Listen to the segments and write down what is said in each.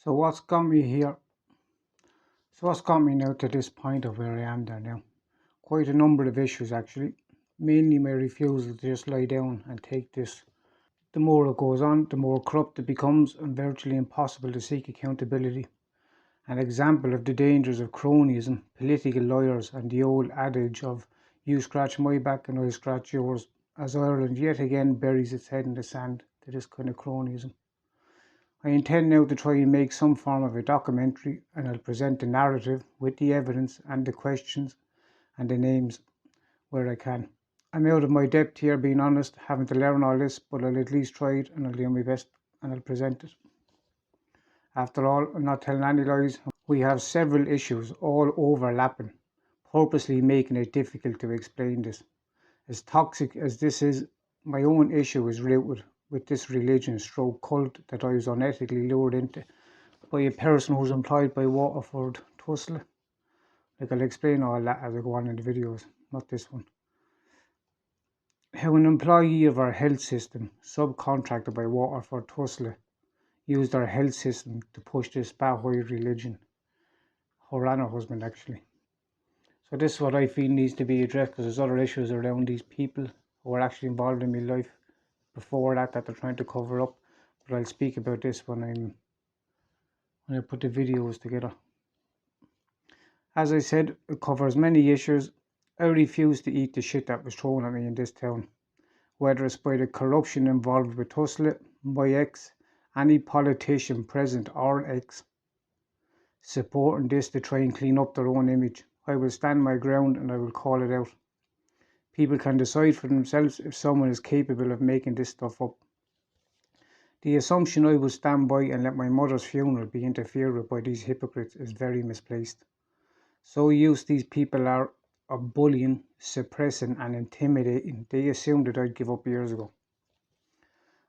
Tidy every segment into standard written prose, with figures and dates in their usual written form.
So what's got me here? So what's got me now to this point of where I am there now? Quite a number of issues actually. Mainly my refusal to just lie down and take this. The more it goes on, the more corrupt it becomes and virtually impossible to seek accountability. An example of the dangers of cronyism, political lawyers and the old adage of you scratch my back and I scratch yours, as Ireland yet again buries its head in the sand to this kind of cronyism. I intend now to try and make some form of a documentary, and I'll present the narrative with the evidence and the questions and the names where I can. I'm out of my depth here, being honest, having to learn all this, but I'll at least try it and I'll do my best and I'll present it. After all, I'm not telling any lies. We have several issues all overlapping, purposely making it difficult to explain this. As toxic as this is, my own issue is rooted with this religion stroke cult that I was unethically lured into by a person who was employed by Waterford, Tussle. Like, I'll explain all that as I go on in the videos, not this one. How an employee of our health system, subcontracted by Waterford Tussle, used our health system to push this Baha'i religion. Her and her husband, actually. So this is what I feel needs to be addressed, because there's other issues around these people who are actually involved in my life before that they're trying to cover up. But I'll speak about this when I put the videos together. As I said, it covers many issues. I refuse to eat the shit that was thrown at me in this town, whether it's by the corruption involved with Tussle, my ex, any politician present or ex, supporting this to try and clean up their own image. I will stand my ground and I will call it out. People can decide for themselves if someone is capable of making this stuff up. The assumption I will stand by and let my mother's funeral be interfered with by these hypocrites is very misplaced. So used these people are of bullying, suppressing and intimidating, they assumed that I'd give up years ago.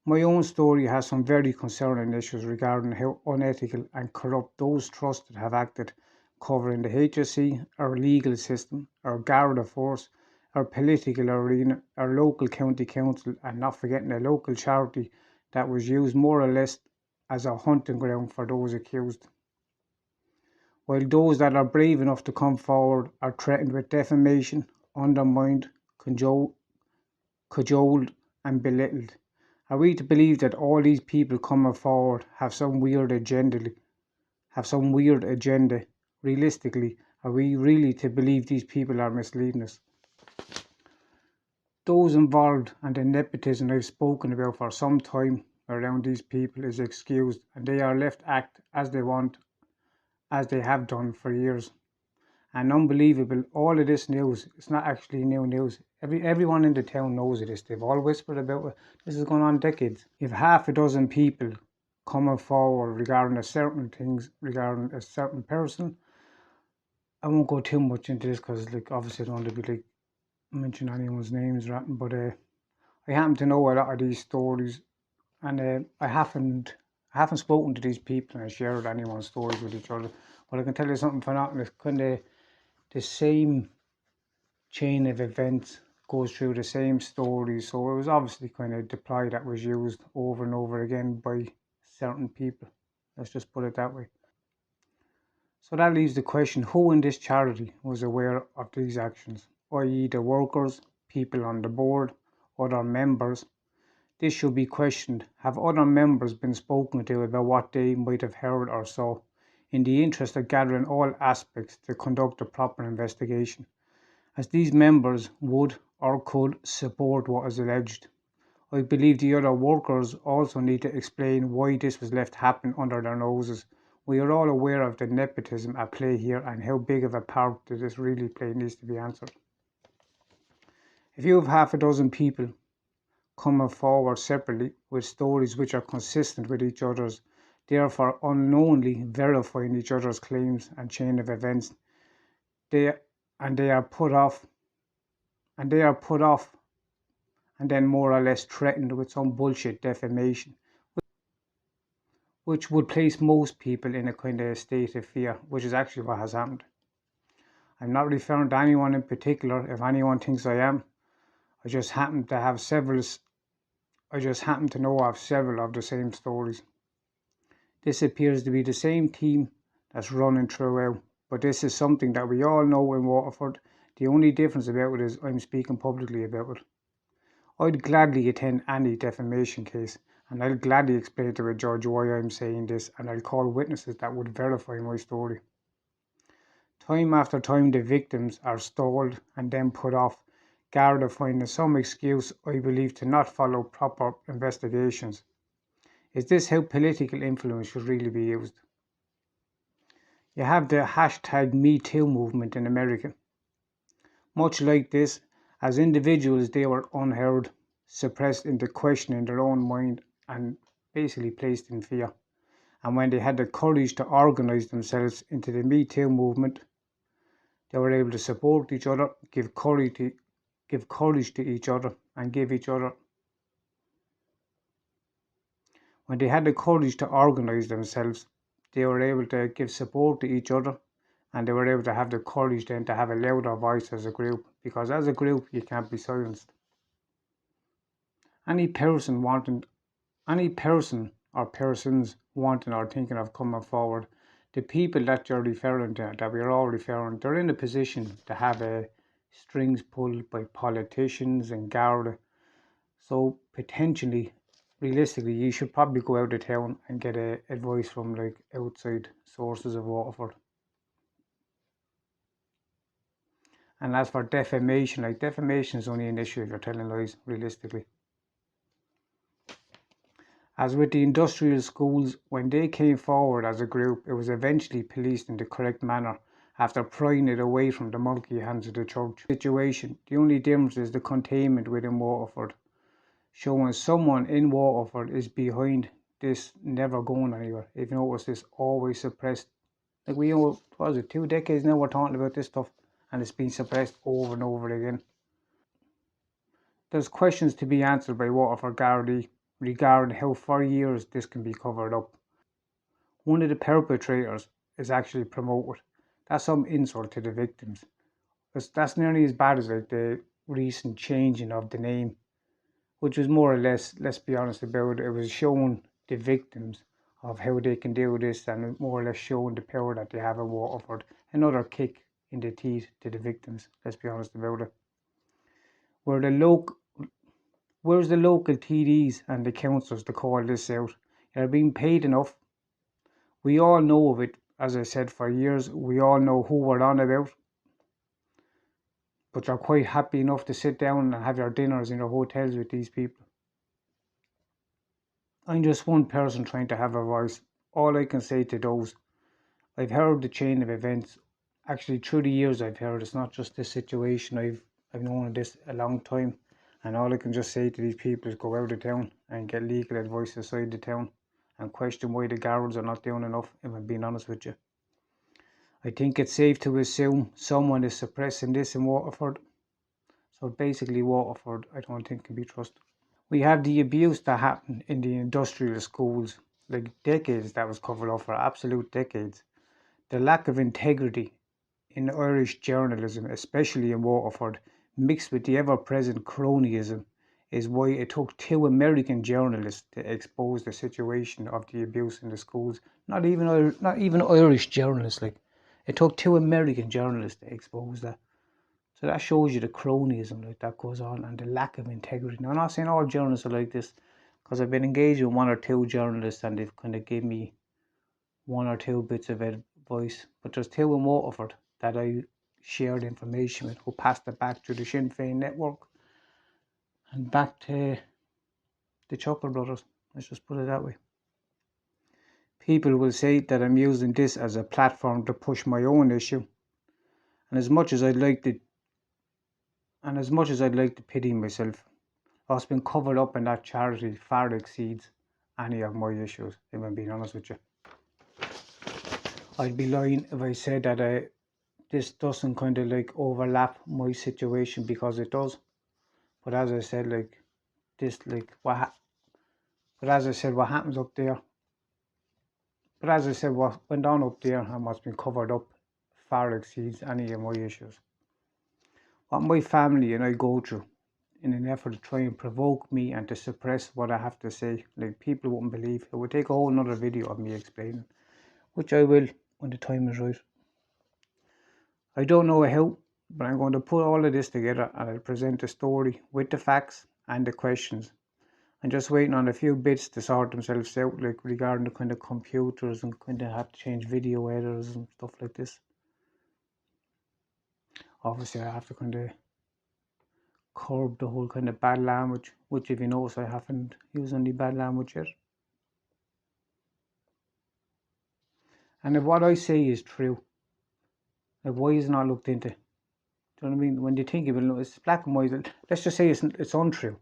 My own story has some very concerning issues regarding how unethical and corrupt those trusted have acted, covering the HSE, our legal system, our Garda force, our political arena, our local county council, and not forgetting a local charity that was used more or less as a hunting ground for those accused. While those that are brave enough to come forward are threatened with defamation, undermined, cajoled and belittled. Are we to believe that all these people coming forward have some weird agenda? Realistically, are we really to believe these people are misleading us? Those involved and the nepotism I've spoken about for some time around these people is excused, and they are left act as they want, as they have done for years. And unbelievable, all of this news, it's not actually new news. Everyone in the town knows of this. They've all whispered about it. This is going on decades. If half a dozen people coming forward regarding a certain things, regarding a certain person, I won't go too much into this because, like, obviously I don't want to be like mention anyone's names, right? But I happen to know a lot of these stories, and I haven't spoken to these people and shared anyone's stories with each other. But I can tell you something for nothing. It's kind of the same chain of events goes through the same stories, so it was obviously kind of the ploy that was used over and over again by certain people. Let's just put it that way. So that leaves the question, who in this charity was aware of these actions, i.e. the workers, people on the board, other members? This should be questioned. Have other members been spoken to about what they might have heard or saw, in the interest of gathering all aspects to conduct a proper investigation, as these members would or could support what is alleged? I believe the other workers also need to explain why this was left happen under their noses. We are all aware of the nepotism at play here, and how big of a part does this really play needs to be answered. If you have half a dozen people coming forward separately with stories which are consistent with each other's, therefore unknowingly verifying each other's claims and chain of events, they are put off and then more or less threatened with some bullshit defamation, which would place most people in a kind of state of fear, which is actually what has happened. I'm not referring to anyone in particular. If anyone thinks I am, I just happen to know of several of the same stories. This appears to be the same theme that's running throughout, but this is something that we all know in Waterford. The only difference about it is I'm speaking publicly about it. I'd gladly attend any defamation case, and I'll gladly explain to a judge why I'm saying this, and I'll call witnesses that would verify my story. Time after time, the victims are stalled and then put off, Garda finding some excuse, I believe, to not follow proper investigations. Is this how political influence should really be used? You have the hashtag #MeToo movement in America. Much like this, as individuals they were unheard, suppressed into questioning their own mind and basically placed in fear. And when they had the courage to organise themselves into the #MeToo movement, they were able to support each other, give courage to each other, and give each other. When they had the courage to organise themselves, they were able to give support to each other, and they were able to have the courage then to have a louder voice as a group, because as a group you can't be silenced. Any person wanting, any person or persons wanting or thinking of coming forward, the people that you're referring to, that we're all referring, they're in a position to have strings pulled by politicians and Garda. So potentially, realistically, you should probably go out of town and get advice from like outside sources of Waterford. And as for defamation, like defamation is only an issue if you're telling lies, realistically. As with the industrial schools, when they came forward as a group, it was eventually policed in the correct manner after prying it away from the murky hands of the church. Situation. The only difference is the containment within Waterford, showing someone in Waterford is behind this, never going anywhere. If you notice, this always suppressed. Like what was it, 2 decades now we're talking about this stuff, and it's been suppressed over and over again. There's questions to be answered by Waterford Gardaí regarding how for years this can be covered up. One of the perpetrators is actually promoted. That's some insult to the victims. That's nearly as bad as like the recent changing of the name, which was more or less, let's be honest about it, it was showing the victims of how they can do this and more or less showing the power that they have in Waterford. Another kick in the teeth to the victims, let's be honest about it. Where the local Where's the local TDs and the councillors to call this out? They're being paid enough. We all know of it, as I said, for years. We all know who we're on about. But you're quite happy enough to sit down and have your dinners in your hotels with these people. I'm just one person trying to have a voice. All I can say to those, I've heard the chain of events. Actually, through the years I've heard, it's not just this situation. I've known this a long time. And all I can just say to these people is go out of town and get legal advice outside the town and question why the guards are not doing enough, if I'm being honest with you. I think it's safe to assume someone is suppressing this in Waterford. So basically Waterford, I don't think can be trusted. We have the abuse that happened in the industrial schools, like decades that was covered up for absolute decades. The lack of integrity in Irish journalism, especially in Waterford, mixed with the ever-present cronyism, is why it took two American journalists to expose the situation of the abuse in the schools. Not even Irish journalists. Like it took two American journalists to expose that. So that shows you the cronyism like that goes on and the lack of integrity. Now I'm not saying all journalists are like this, because I've been engaged with one or two journalists and they've kind of given me one or two bits of advice. But there's two in Waterford that I shared information with who passed it back through the Sinn Féin network and back to the Chuckle Brothers. Let's just put it that way. People will say that I'm using this as a platform to push my own issue. And as much as I'd like to pity myself, what's been covered up in that charity far exceeds any of my issues, if I'm being honest with you. I'd be lying if I said that this doesn't kind of like overlap my situation, because it does. But as I said, like this, like what happens up there. But as I said, what went on up there and what's been covered up far exceeds any of my issues. What my family and I go through in an effort to try and provoke me and to suppress what I have to say. Like, people wouldn't believe. It would take a whole nother video of me explaining, which I will when the time is right. I don't know how, but I'm going to put all of this together and I'll present the story with the facts and the questions. I'm just waiting on a few bits to sort themselves out, like regarding the kind of computers and kind of have to change video editors and stuff like this. Obviously, I have to kind of curb the whole kind of bad language, which, if you notice, I haven't used any bad language yet. And if what I say is true, like, why is it not looked into? Do you know what I mean? When you think about it, it's black and white. Let's just say it's untrue.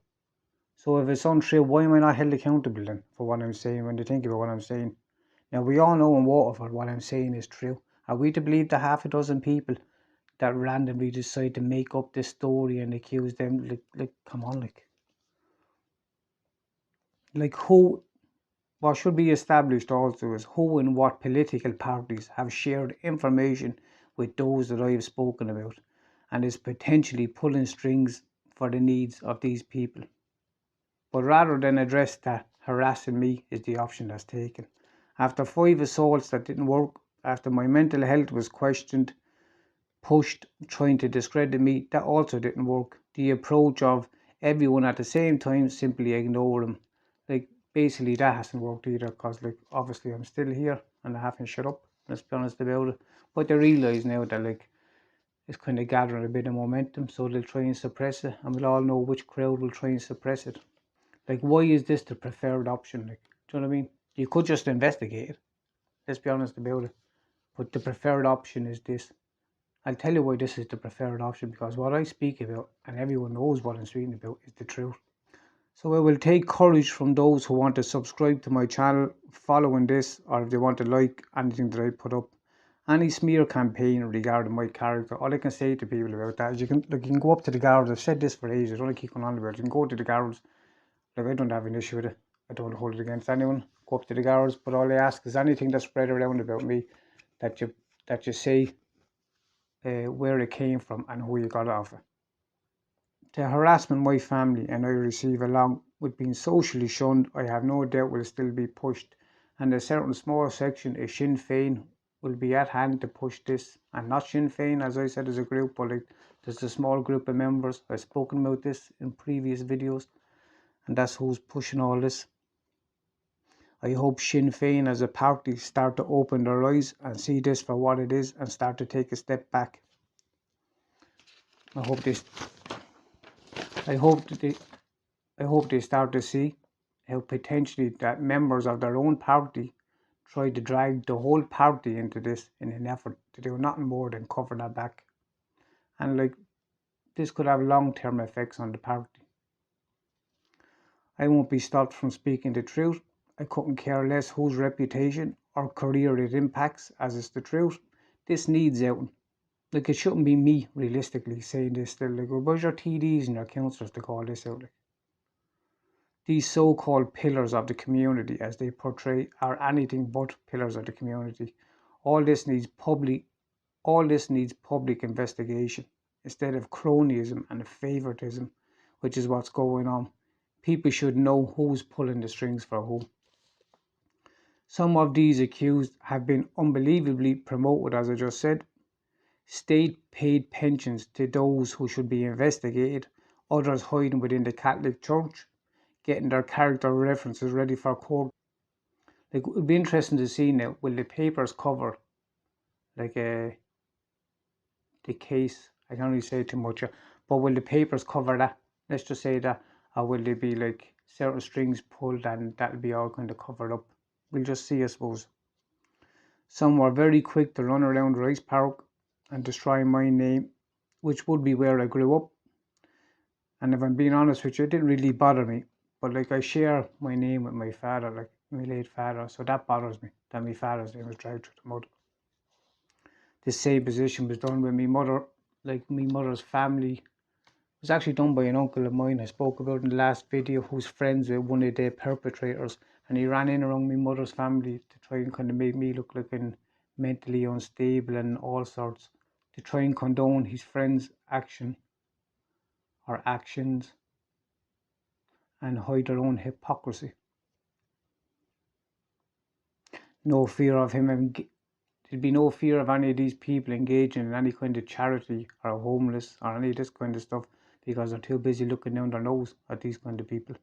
So if it's untrue, why am I not held accountable then for what I'm saying when you think about what I'm saying? Now, we all know in Waterford what I'm saying is true. Are we to believe the half a dozen people that randomly decide to make up this story and accuse them? Like, come on, like who? What should be established also is who and what political parties have shared information with those that I have spoken about, and is potentially pulling strings for the needs of these people. But rather than address that, harassing me is the option that's taken. After 5 assaults that didn't work, after my mental health was questioned, pushed, trying to discredit me, that also didn't work. The approach of everyone at the same time simply ignore them. Like, basically that hasn't worked either, because like, obviously I'm still here and I haven't shut up, let's be honest about it. But they realise now that like it's kind of gathering a bit of momentum, so they'll try and suppress it, and we'll all know which crowd will try and suppress it. Like, why is this the preferred option? Like, do you know what I mean? You could just investigate it, let's be honest about it. But the preferred option is this. I'll tell you why this is the preferred option, because what I speak about, and everyone knows what I'm speaking about, is the truth. So I will take courage from those who want to subscribe to my channel following this, or if they want to like anything that I put up. Any smear campaign regarding my character, all I can say to people about that is you can go up to the guards. I've said this for ages, I don't keep going on about it. You can go to the guards. Like, I don't have an issue with it. I don't hold it against anyone. Go up to the guards, but all I ask is anything that's spread around about me that you say where it came from and who you got it off of. The harassment my family and I receive, along with being socially shunned, I have no doubt will still be pushed, and a certain small section of Sinn Féin will be at hand to push this. And not Sinn Féin, as I said, as a group, but like, there's a small group of members. I've spoken about this in previous videos, and that's who's pushing all this. I hope Sinn Féin as a party start to open their eyes and see this for what it is and start to take a step back. I hope they start to see how potentially that members of their own party try to drag the whole party into this in an effort to do nothing more than cover their back. And like, this could have long-term effects on the party. I won't be stopped from speaking the truth. I couldn't care less whose reputation or career it impacts, as it's the truth. This needs out. Like, it shouldn't be me, realistically, saying this still. Like, where's your TDs and your councillors to call this out? Like, these so-called pillars of the community, as they portray, are anything but pillars of the community. All this needs public investigation, instead of cronyism and favoritism, which is what's going on. People should know who's pulling the strings for who. Some of these accused have been unbelievably promoted, as I just said. State-paid pensions to those who should be investigated, others hiding within the Catholic Church, getting their character references ready for court. Like, it would be interesting to see now, will the papers cover like the case? I can't really say too much, but will the papers cover that? Let's just say that, or will they be like certain strings pulled and that'll be all kind of covered up? We'll just see, I suppose. Some were very quick to run around Rice Park and destroy my name, which would be where I grew up. And if I'm being honest with you, it didn't really bother me. But like, I share my name with my father, like my late father, so that bothers me, that my father's name was dragged through the mud. The same position was done with my mother. Like, my mother's family, it was actually done by an uncle of mine I spoke about in the last video, who's friends with one of the perpetrators, and he ran in around my mother's family to try and kind of make me look like I'm mentally unstable and all sorts, to try and condone his friend's action or actions. and hide their own hypocrisy. No fear of him. There'd be no fear of any of these people engaging in any kind of charity or homeless or any of this kind of stuff because they're too busy looking down their nose at these kind of people.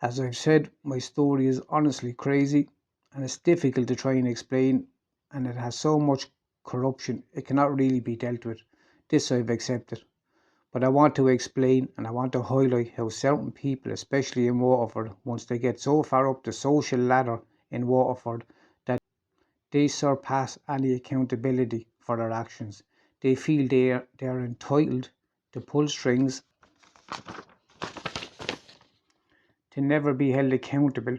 As I've said, my story is honestly crazy and it's difficult to try and explain, and it has so much corruption it cannot really be dealt with. This I've accepted. But I want to explain and I want to highlight how certain people, especially in Waterford, once they get so far up the social ladder in Waterford that they surpass any accountability for their actions. They feel they are entitled to pull strings, to never be held accountable,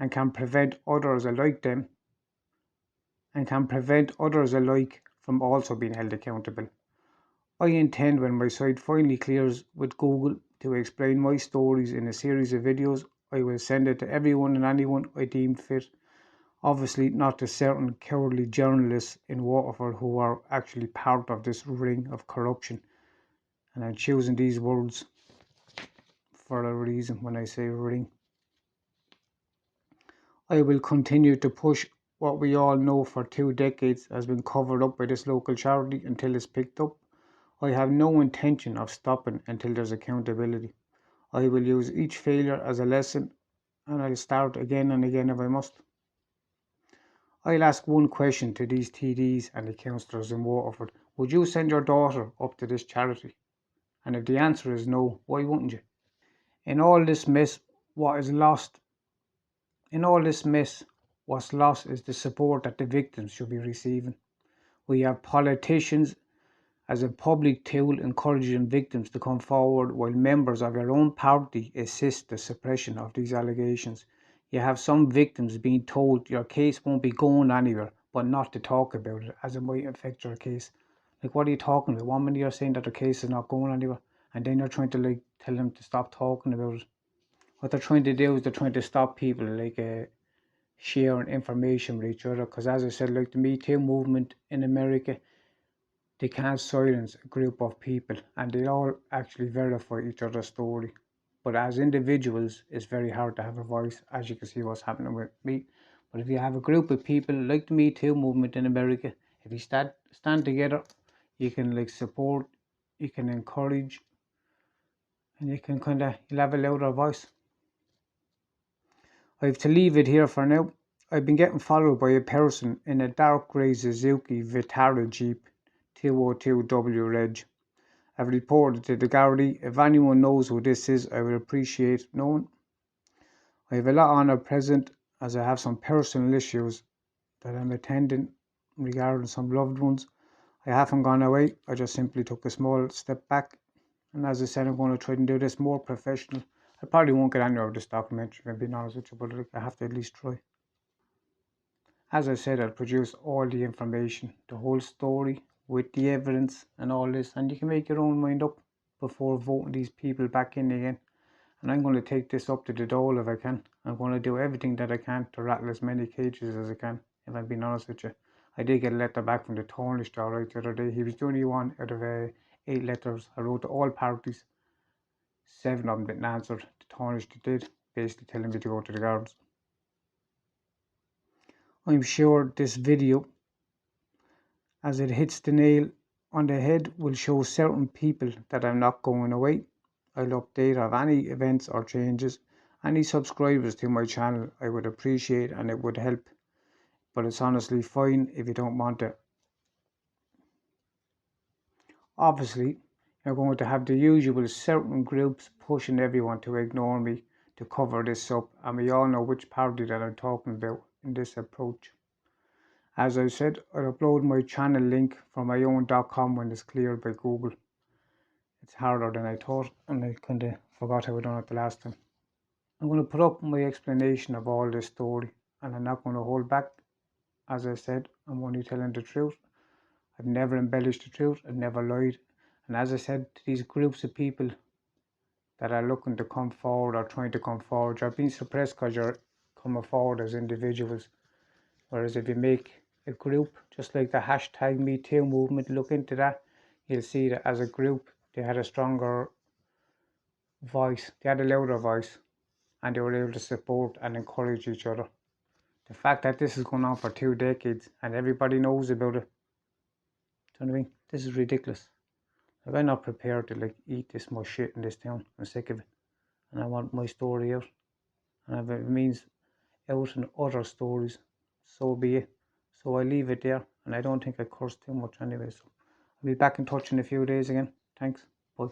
and can prevent others alike from also being held accountable. I intend, when my site finally clears with Google, to explain my stories in a series of videos. I will send it to everyone and anyone I deem fit. Obviously not to certain cowardly journalists in Waterford who are actually part of this ring of corruption. And I'm choosing these words for a reason when I say ring. I will continue to push what we all know for 2 decades has been covered up by this local charity until it's picked up. I have no intention of stopping until there's accountability. I will use each failure as a lesson, and I'll start again and again if I must. I'll ask one question to these TDs and the councillors in Waterford. Would you send your daughter up to this charity? And if the answer is no, why wouldn't you? In all this mess, what's lost is the support that the victims should be receiving. We have politicians as a public tool encouraging victims to come forward while members of your own party assist the suppression of these allegations. You have some victims being told your case won't be going anywhere, but not to talk about it as it might affect your case. Like, what are you talking about? 1 minute you're saying that their case is not going anywhere, and then you're trying to tell them to stop talking about it. What they're trying to do is they're trying to stop people sharing information with each other. Because as I said, like the Me Too movement in America, they can't silence a group of people and they all actually verify each other's story. But as individuals, it's very hard to have a voice, as you can see what's happening with me. But if you have a group of people like the Me Too movement in America, if you stand together, you can support, you can encourage, and you can you'll have a louder voice. I have to leave it here for now. I've been getting followed by a person in a dark grey Suzuki Vitara Jeep 202W Reg. I've reported to the Gardaí. If anyone knows who this is, I would appreciate knowing. I have a lot on at present as I have some personal issues that I'm attending regarding some loved ones. I haven't gone away, I just simply took a small step back. And as I said, I'm going to try and do this more professional. I probably won't get anywhere with this documentary, if I'm being honest with you, but I have to at least try. As I said, I'll produce all the information, the whole story, with the evidence and all this, and you can make your own mind up before voting these people back in again. And I'm going to take this up to the dole if I can. I'm going to do everything that I can to rattle as many cages as I can, if I'm being honest with you. I did get a letter back from the tarnished alright the other day. He was the only one out of 8 letters I wrote to all parties. 7 of them didn't answer. The tarnished did, basically telling me to go to the guards. I'm sure this video, as it hits the nail on the head, will show certain people that I'm not going away. I'll update of any events or changes. Any subscribers to my channel I would appreciate, and it would help, but it's honestly fine if you don't want to. Obviously, you're going to have the usual certain groups pushing everyone to ignore me to cover this up, and we all know which party that I'm talking about in this approach. As I said, I'll upload my channel link from my own.com when it's cleared by Google. It's harder than I thought, and I kind of forgot how I done it the last time. I'm going to put up my explanation of all this story, and I'm not going to hold back. As I said, I'm only telling the truth. I've never embellished the truth, I've never lied. And as I said, to these groups of people that are looking to come forward or trying to come forward, you're being suppressed because you're coming forward as individuals. Whereas if you make a group, just like the hashtag #MeToo movement, look into that, you'll see that as a group they had a stronger voice. They had a louder voice, and they were able to support and encourage each other. The fact that this is going on for 2 decades and everybody knows about it, do you know what I mean? This is ridiculous. Like, I'm not prepared to eat this much shit in this town. I'm sick of it, and I want my story out. And if it means out in other stories, so be it. So I leave it there, and I don't think I curse too much anyway. So I'll be back in touch in a few days again. Thanks. Bye.